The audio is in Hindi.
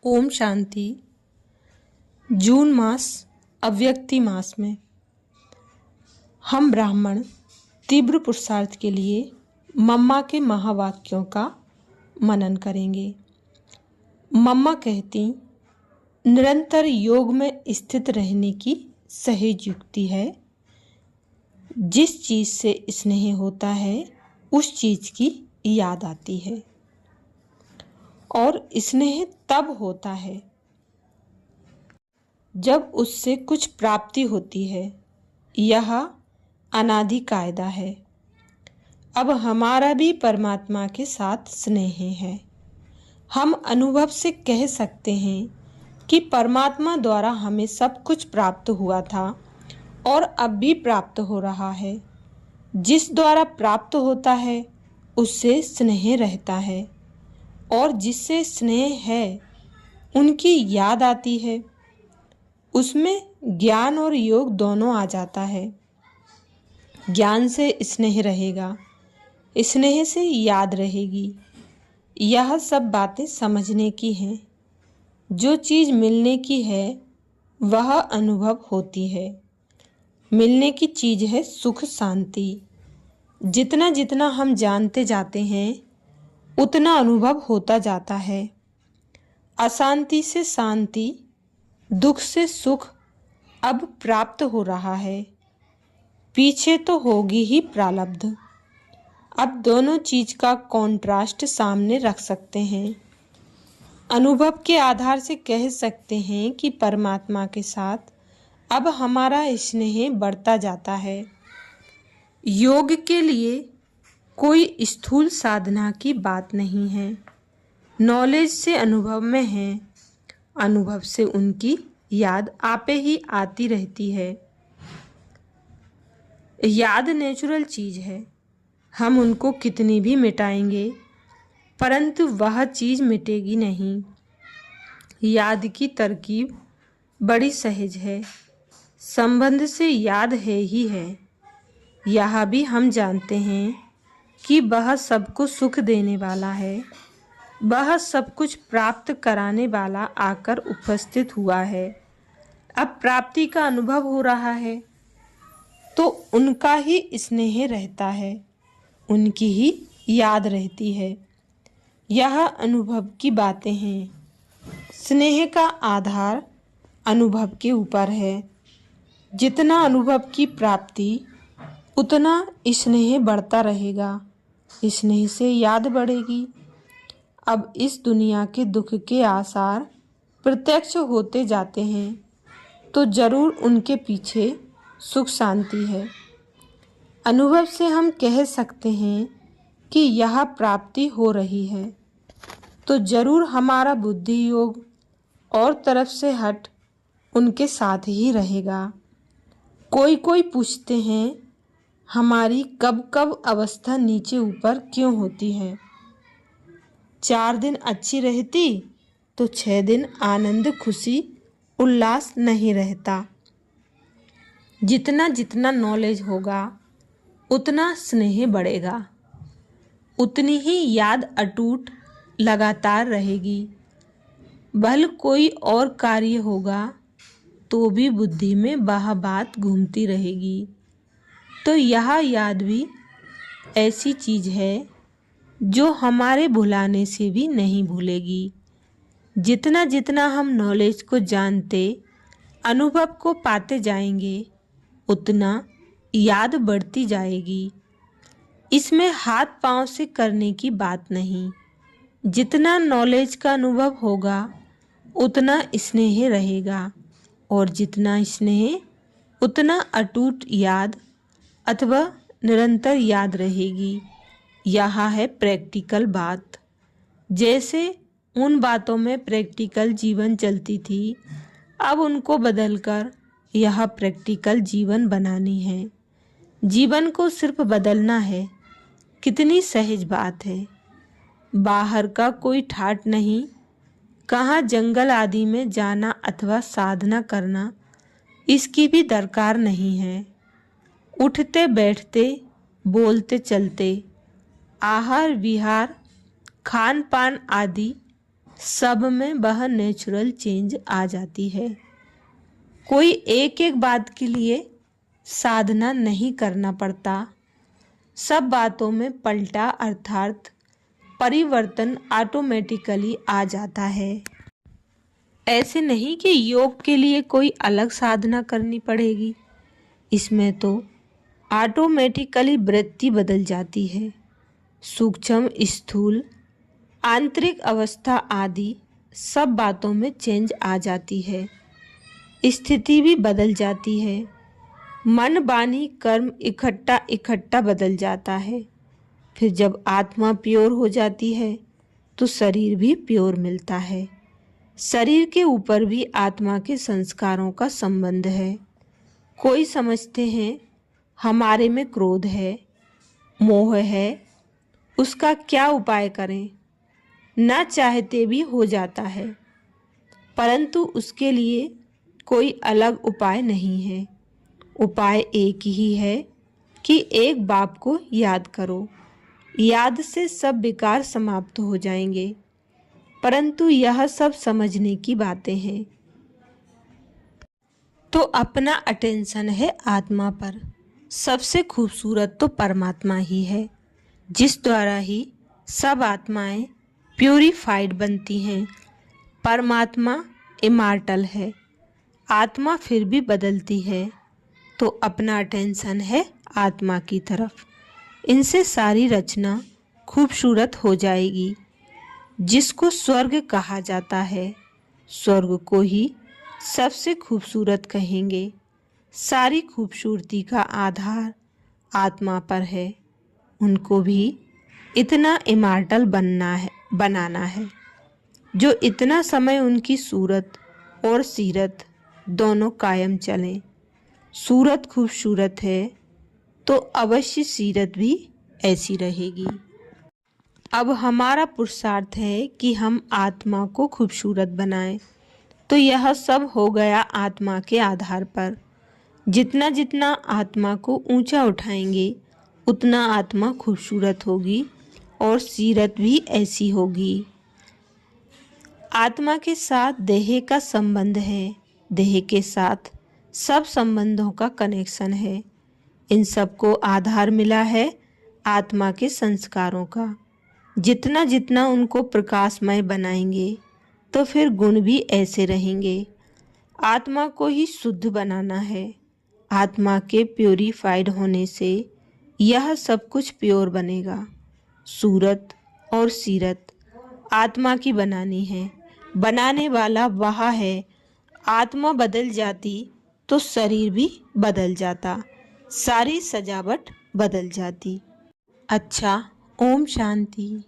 ओम शांति। जून मास अव्यक्ति मास में हम ब्राह्मण तीव्र पुरुषार्थ के लिए मम्मा के महावाक्यों का मनन करेंगे। मम्मा कहती, निरंतर योग में स्थित रहने की सहज युक्ति है। जिस चीज़ से स्नेह होता है उस चीज़ की याद आती है, और स्नेह तब होता है जब उससे कुछ प्राप्ति होती है। यह अनादि कायदा है। अब हमारा भी परमात्मा के साथ स्नेह है। हम अनुभव से कह सकते हैं कि परमात्मा द्वारा हमें सब कुछ प्राप्त हुआ था और अब भी प्राप्त हो रहा है। जिस द्वारा प्राप्त होता है उससे स्नेह रहता है, और जिससे स्नेह है उनकी याद आती है। उसमें ज्ञान और योग दोनों आ जाता है। ज्ञान से स्नेह रहेगा, स्नेह से याद रहेगी। यह सब बातें समझने की हैं। जो चीज़ मिलने की है वह अनुभव होती है। मिलने की चीज़ है सुख शांति। जितना जितना हम जानते जाते हैं उतना अनुभव होता जाता है। अशांति से शांति, दुख से सुख अब प्राप्त हो रहा है। पीछे तो होगी ही प्रारब्ध। अब दोनों चीज का कॉन्ट्रास्ट सामने रख सकते हैं। अनुभव के आधार से कह सकते हैं कि परमात्मा के साथ अब हमारा स्नेह बढ़ता जाता है। योग के लिए कोई स्थूल साधना की बात नहीं है। नॉलेज से अनुभव में है। अनुभव से उनकी याद आपे ही आती रहती है। याद नेचुरल चीज़ है। हम उनको कितनी भी मिटाएंगे परंतु वह चीज़ मिटेगी नहीं। याद की तरकीब बड़ी सहज है। संबंध से याद है ही है। यह भी हम जानते हैं कि वह सबको सुख देने वाला है। वह सब कुछ प्राप्त कराने वाला आकर उपस्थित हुआ है। अब प्राप्ति का अनुभव हो रहा है तो उनका ही स्नेह रहता है, उनकी ही याद रहती है। यह अनुभव की बातें हैं। स्नेह का आधार अनुभव के ऊपर है। जितना अनुभव की प्राप्ति उतना स्नेह बढ़ता रहेगा। स्नेह से याद बढ़ेगी। अब इस दुनिया के दुख के आसार प्रत्यक्ष होते जाते हैं तो जरूर उनके पीछे सुख शांति है। अनुभव से हम कह सकते हैं कि यह प्राप्ति हो रही है तो जरूर हमारा बुद्धि योग और तरफ से हट उनके साथ ही रहेगा। कोई कोई पूछते हैं हमारी कब कब अवस्था नीचे ऊपर क्यों होती है। 4 दिन अच्छी रहती तो 6 दिन आनंद खुशी उल्लास नहीं रहता। जितना जितना नॉलेज होगा उतना स्नेह बढ़ेगा, उतनी ही याद अटूट लगातार रहेगी। भले कोई और कार्य होगा तो भी बुद्धि में वह बात घूमती रहेगी। तो यह याद भी ऐसी चीज़ है जो हमारे भुलाने से भी नहीं भूलेगी। जितना जितना हम नॉलेज को जानते, अनुभव को पाते जाएंगे उतना याद बढ़ती जाएगी। इसमें हाथ पांव से करने की बात नहीं। जितना नॉलेज का अनुभव होगा उतना स्नेह रहेगा, और जितना स्नेह उतना अटूट याद अथवा निरंतर याद रहेगी। यह है प्रैक्टिकल बात। जैसे उन बातों में प्रैक्टिकल जीवन चलती थी, अब उनको बदलकर यह प्रैक्टिकल जीवन बनानी है। जीवन को सिर्फ बदलना है। कितनी सहज बात है। बाहर का कोई ठाट नहीं। कहाँ जंगल आदि में जाना अथवा साधना करना, इसकी भी दरकार नहीं है। उठते बैठते बोलते चलते आहार विहार खान पान आदि सब में वह नेचुरल चेंज आ जाती है। कोई एक एक बात के लिए साधना नहीं करना पड़ता। सब बातों में पलटा अर्थात परिवर्तन ऑटोमेटिकली आ जाता है। ऐसे नहीं कि योग के लिए कोई अलग साधना करनी पड़ेगी। इसमें तो ऑटोमेटिकली वृत्ति बदल जाती है। सूक्ष्म, स्थूल, आंतरिक अवस्था आदि सब बातों में चेंज आ जाती है। स्थिति भी बदल जाती है। मन, वाणी, कर्म इकट्ठा बदल जाता है। फिर जब आत्मा प्योर हो जाती है तो शरीर भी प्योर मिलता है। शरीर के ऊपर भी आत्मा के संस्कारों का संबंध है। कोई समझते हैं हमारे में क्रोध है, मोह है, उसका क्या उपाय करें? ना चाहते भी हो जाता है, परंतु उसके लिए कोई अलग उपाय नहीं है। उपाय एक ही है कि एक बाप को याद करो। याद से सब विकार समाप्त हो जाएंगे। परंतु यह सब समझने की बातें हैं। तो अपना अटेंशन है आत्मा पर। सबसे खूबसूरत तो परमात्मा ही है, जिस द्वारा ही सब आत्माएं प्यूरिफाइड बनती हैं। परमात्मा इमॉर्टल है। आत्मा फिर भी बदलती है। तो अपना अटेंशन है आत्मा की तरफ। इनसे सारी रचना खूबसूरत हो जाएगी। जिसको स्वर्ग कहा जाता है, स्वर्ग को ही सबसे खूबसूरत कहेंगे। सारी खूबसूरती का आधार आत्मा पर है। उनको भी इतना इमॉर्टल बनाना है जो इतना समय उनकी सूरत और सीरत दोनों कायम चलें। सूरत खूबसूरत है तो अवश्य सीरत भी ऐसी रहेगी। अब हमारा पुरुषार्थ है कि हम आत्मा को खूबसूरत बनाएं। तो यह सब हो गया आत्मा के आधार पर। जितना जितना आत्मा को ऊंचा उठाएंगे उतना आत्मा खूबसूरत होगी और सीरत भी ऐसी होगी। आत्मा के साथ देह का संबंध है। देह के साथ सब संबंधों का कनेक्शन है। इन सबको आधार मिला है आत्मा के संस्कारों का। जितना जितना उनको प्रकाशमय बनाएंगे तो फिर गुण भी ऐसे रहेंगे। आत्मा को ही शुद्ध बनाना है। आत्मा के प्योरीफाइड होने से यह सब कुछ प्योर बनेगा। सूरत और सीरत आत्मा की बनानी है। बनाने वाला वह है। आत्मा बदल जाती तो शरीर भी बदल जाता, सारी सजावट बदल जाती। अच्छा, ओम शांति।